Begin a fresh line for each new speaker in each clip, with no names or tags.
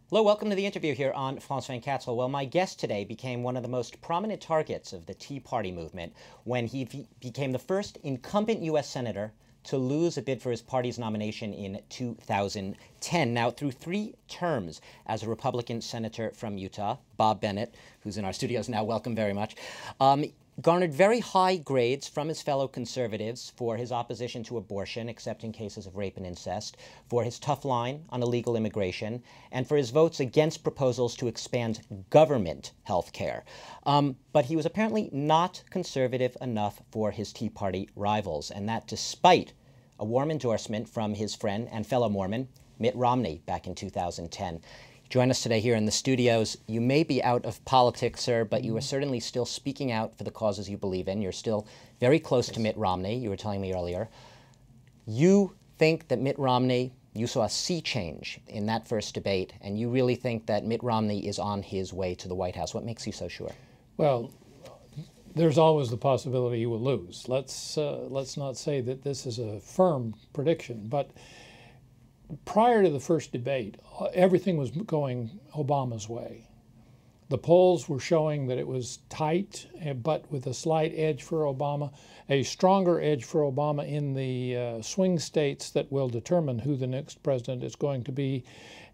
Hello, welcome to the interview here on France 24. Well, my guest today became one of the most prominent targets of the Tea Party movement when he became the first incumbent U.S. senator to lose a bid for his party's nomination in 2010. Now, through 3 terms as a Republican senator from Utah, Bob Bennett, who's in our studios now, welcome very much, garnered very high grades from his fellow conservatives for his opposition to abortion, except in cases of rape and incest, for his tough line on illegal immigration, and for his votes against proposals to expand government health care. But he was apparently not conservative enough for his Tea Party rivals, and that despite a warm endorsement from his friend and fellow Mormon, Mitt Romney, back in 2010. Join us today here in the studios. You may be out of politics, sir, but you are certainly still speaking out for the causes you believe in. You're still very close to Mitt Romney, you were telling me earlier. You think that Mitt Romney, you saw a sea change in that first debate, and you really think that Mitt Romney is on his way to the White House. What makes you so sure?
Well, there's always the possibility he will lose. Let's not say that this is a firm prediction, but prior to the first debate, everything was going Obama's way. The polls were showing that it was tight, but with a slight edge for Obama, a stronger edge for Obama in the swing states that will determine who the next president is going to be,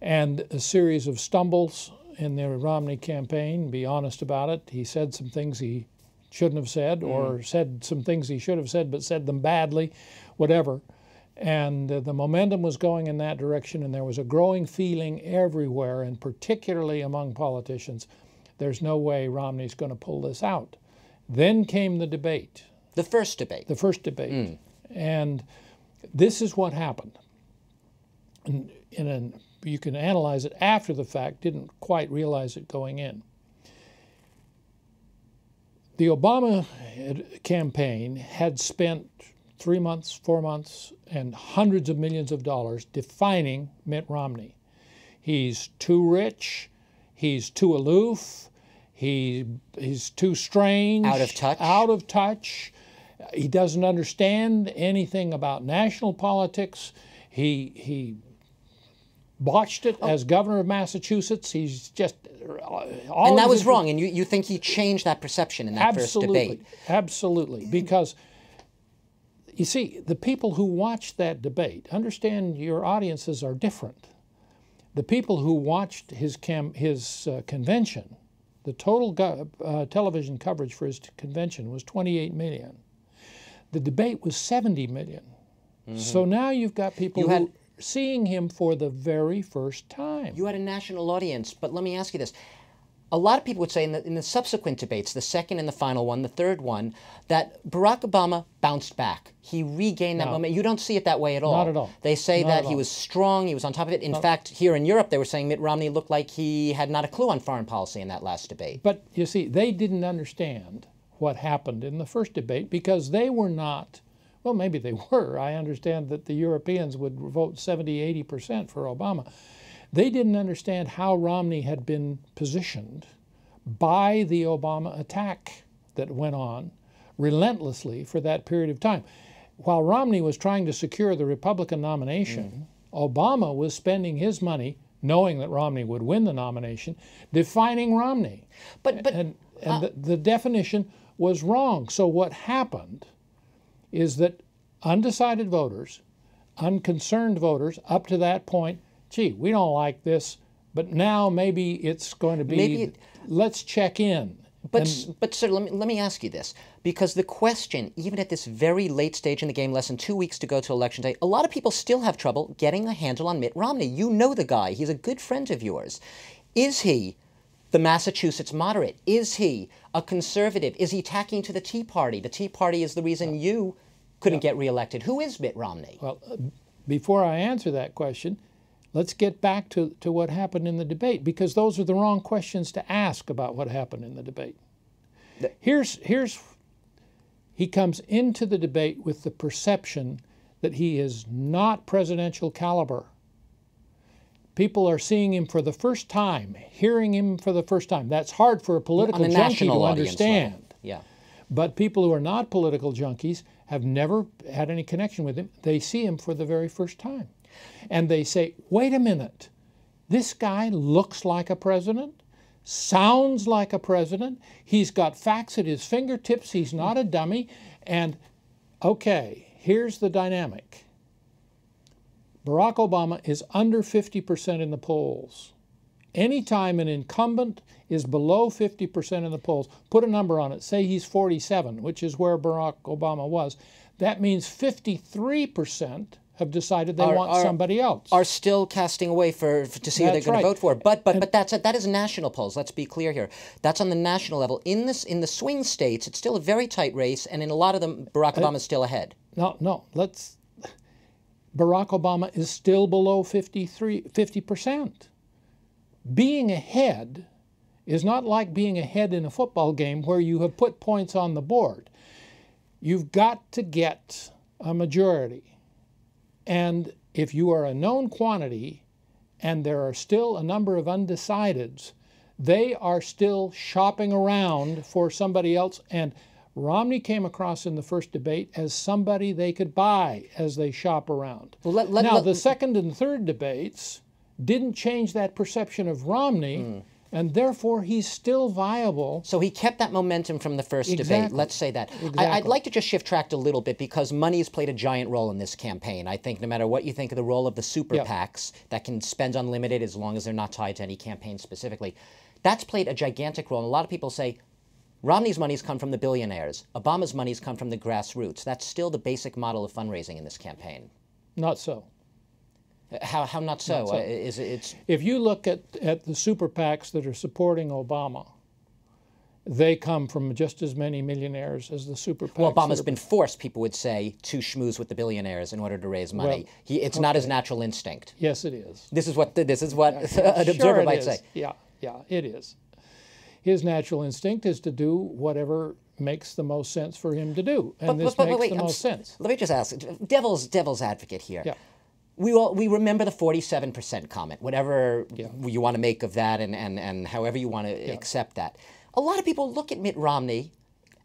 and a series of stumbles in the Romney campaign. Be honest about it. He said some things he shouldn't have said, or said some things he should have said but said them badly, whatever. And the momentum was going in that direction, and there was a growing feeling everywhere, and particularly among politicians, there's no way Romney's going to pull this out. Then came the debate.
The first debate.
The first debate. And this is what happened. And you can analyze it after the fact, didn't quite realize it going in. The Obama campaign had spent 3 months, 4 months, and hundreds of millions of dollars defining Mitt Romney. He's too rich, he's too aloof, he's too strange.
Out of touch.
Out of touch. He doesn't understand anything about national politics. He botched it as governor of Massachusetts. He's just...
and that was wrong, and you think he changed that perception in that first debate?
Absolutely, because... You see, the people who watched that debate, understand your audiences are different. The people who watched his convention, the total television coverage for his convention was 28 million. The debate was 70 million. So now you've got people who are seeing him for the very first time.
You had a national audience, but let me ask you this. A lot of people would say in the subsequent debates, the second and the final one, the third one, that Barack Obama bounced back. He regained that moment. You don't see it that way at all.
Not at all.
They say that he was strong, he was on top of it. In fact, here in Europe, they were saying Mitt Romney looked like he had not a clue on foreign policy in that last debate.
But you see, they didn't understand what happened in the first debate because they were not, well, maybe they were. I understand that the Europeans would vote 70, 80% for Obama. They didn't understand how Romney had been positioned by the Obama attack that went on relentlessly for that period of time. While Romney was trying to secure the Republican nomination, Obama was spending his money, knowing that Romney would win the nomination, defining Romney. And the definition was wrong. So what happened is that undecided voters, unconcerned voters, up to that point, gee, we don't like this, but now maybe it's going to be, let's check in.
But sir, let me ask you this, because the question, even at this very late stage in the game, less than 2 weeks to go to Election Day, a lot of people still have trouble getting a handle on Mitt Romney. You know the guy. He's a good friend of yours. Is he the Massachusetts moderate? Is he a conservative? Is he tacking to the Tea Party? The Tea Party is the reason you couldn't get reelected. Who is Mitt Romney?
Well, before I answer that question, let's get back to what happened in the debate, because those are the wrong questions to ask about what happened in the debate. He comes into the debate with the perception that he is not presidential caliber. People are seeing him for the first time, hearing him for the first time. That's hard for a political junkie to understand.
Yeah.
But people who are not political junkies have never had any connection with him. They see him for the very first time. And they say, wait a minute, this guy looks like a president, sounds like a president, he's got facts at his fingertips, he's not a dummy, and okay, here's the dynamic. Barack Obama is under 50% in the polls. Anytime an incumbent is below 50% in the polls, put a number on it, say he's 47, which is where Barack Obama was, that means 53% have decided they want somebody else.
Are still casting away to see who they're going to vote for. But that is national polls. Let's be clear here. That's on the national level. In the swing states, it's still a very tight race, and in a lot of them, Barack Obama is still ahead.
No. Barack Obama is still below 50%. Being ahead is not like being ahead in a football game where you have put points on the board. You've got to get a majority. And if you are a known quantity and there are still a number of undecideds, they are still shopping around for somebody else. And Romney came across in the first debate as somebody they could buy as they shop around. Well, now, the second and third debates didn't change that perception of Romney, and therefore he's still viable.
So he kept that momentum from the first debate, let's say that.
Exactly.
I'd like to just shift track a little bit because money has played a giant role in this campaign. I think no matter what you think of the role of the super PACs that can spend unlimited as long as they're not tied to any campaign specifically, that's played a gigantic role. And a lot of people say, Romney's money's come from the billionaires. Obama's money's come from the grassroots. That's still the basic model of fundraising in this campaign.
Not so.
How not so?
Not so. If you look at the super PACs that are supporting Obama, they come from just as many millionaires as the super PACs.
Well, Obama's been forced, people would say, to schmooze with the billionaires in order to raise money. Well, it's not his natural instinct.
Yes, it is.
This is what an observer might say.
Yeah, it is. His natural instinct is to do whatever makes the most sense for him to do, and this makes the most sense.
Let me just ask, devil's advocate here.
Yeah.
We remember the 47% comment, whatever you want to make of that, and however you want to accept that. A lot of people look at Mitt Romney,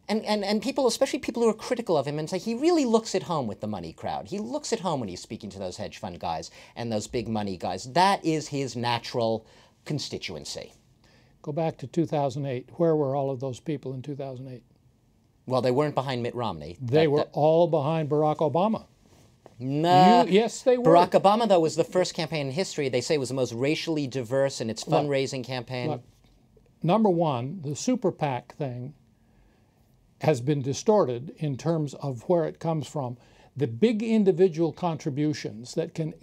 and people, especially people who are critical of him, and say he really looks at home with the money crowd. He looks at home when he's speaking to those hedge fund guys and those big money guys. That is his natural constituency.
Go back to 2008. Where were all of those people in 2008?
Well, they weren't behind Mitt Romney.
They were all behind Barack Obama.
No.
Yes, they were.
Barack Obama, though, was the first campaign in history they say was the most racially diverse in its fundraising campaign.
Look, number one, the super PAC thing has been distorted in terms of where it comes from. The big individual contributions that can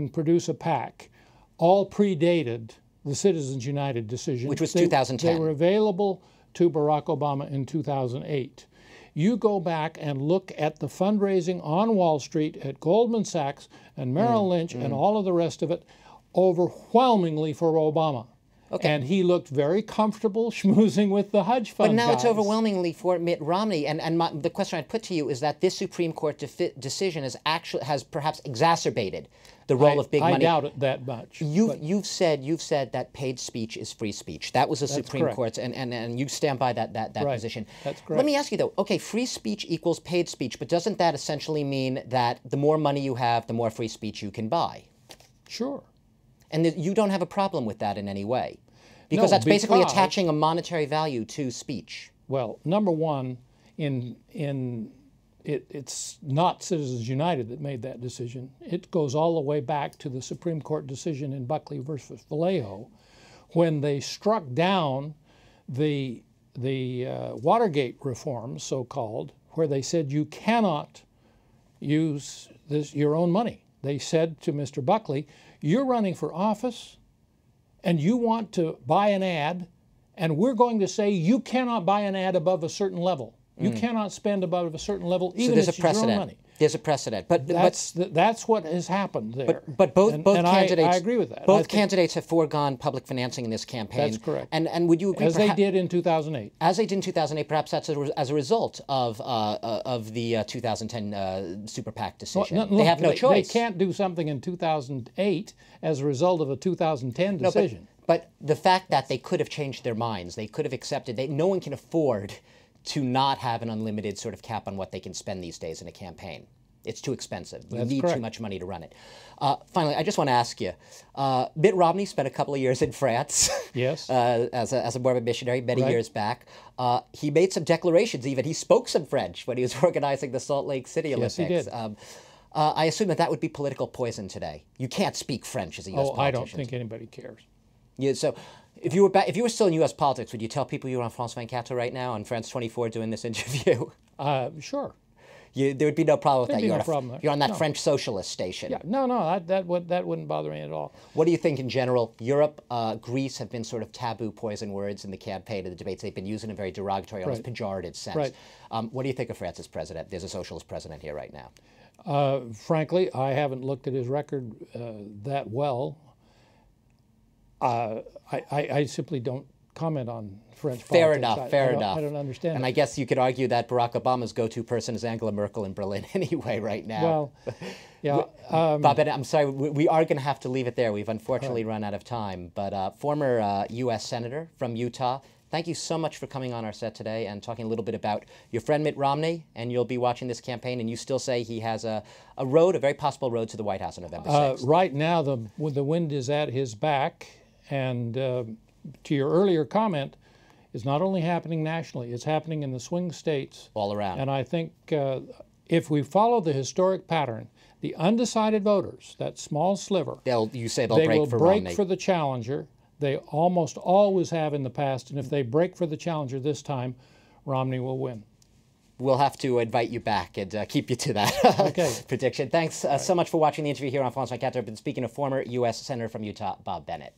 produce a PAC all predated the Citizens United decision.
Which was 2010.
They were available to Barack Obama in 2008. You go back and look at the fundraising on Wall Street at Goldman Sachs and Merrill Lynch and all of the rest of it, overwhelmingly for Obama. Okay. And he looked very comfortable schmoozing with the hedge fund
But now
guys.
It's overwhelmingly for Mitt Romney. And the question I'd put to you is that this Supreme Court decision has perhaps exacerbated the role of big money.
I doubt it that much.
You've said that paid speech is free speech. That was the Supreme Court's, and you stand by that position.
That's correct.
Let me ask you though. Okay, free speech equals paid speech, but doesn't that essentially mean that the more money you have, the more free speech you can buy?
Sure.
And you don't have a problem with that in any way? Because that's basically attaching a monetary value to speech.
Well, number one, it's not Citizens United that made that decision. It goes all the way back to the Supreme Court decision in Buckley versus Vallejo, when they struck down the Watergate reforms, so-called, where they said you cannot use your own money. They said to Mr. Buckley, you're running for office and you want to buy an ad, and we're going to say you cannot buy an ad above a certain level. You cannot spend above a certain level, even if it's your own money.
There's a precedent. But
that's what has happened there.
But both candidates,
I agree with that.
Both candidates have foregone public financing in this campaign.
That's correct.
And would you agree?
As they did in 2008.
As they did in 2008, perhaps that's as a result of the 2010 Super PAC decision.
No,
they have no choice.
They can't do something in 2008 as a result of a 2010 decision.
But the fact that they could have changed their minds, they could have accepted. No one can afford to not have an unlimited sort of cap on what they can spend these days in a campaign. It's too expensive. You need too much money to run it. Finally, I just want to ask you, Mitt Romney spent a couple of years in France.
Yes.
As a Mormon missionary many years back. He made some declarations even. He spoke some French when he was organizing the Salt Lake City Olympics.
Yes, he did.
I assume that would be political poison today. You can't speak French as a U.S. politician.
I don't think anybody cares.
Yeah, so if you were still in U.S. politics, would you tell people you were on France 24 right now on France 24 doing this interview?
Sure.
There would be no problem with that.
No problem there.
You're on that French socialist station.
Yeah, no, that wouldn't bother me at all.
What do you think in general? Europe, Greece have been sort of taboo poison words in the campaign and the debates. They've been used in a very derogatory, almost pejorative sense.
Right.
What do you think of France's president? There's a socialist president here right now.
Frankly, I haven't looked at his record that well. I simply don't comment on French politics.
Fair enough.
I don't understand.
And I guess you could argue that Barack Obama's go-to person is Angela Merkel in Berlin anyway right now.
Well, yeah.
Bob Bennett, I'm sorry, we are going to have to leave it there. We've unfortunately run out of time. But former U.S. Senator from Utah, thank you so much for coming on our set today and talking a little bit about your friend Mitt Romney. And you'll be watching this campaign, and you still say he has a very possible road to the White House on November 6th.
Right now, the wind is at his back. And to your earlier comment, it's not only happening nationally, it's happening in the swing states.
All around.
And I think if we follow the historic pattern, the undecided voters, that small sliver,
they will
break for the challenger. They almost always have in the past, and if they break for the challenger this time, Romney will win.
We'll have to invite you back and keep you to that prediction. Thanks so much for watching the interview here on France 24. I've been speaking to former U.S. Senator from Utah, Bob Bennett.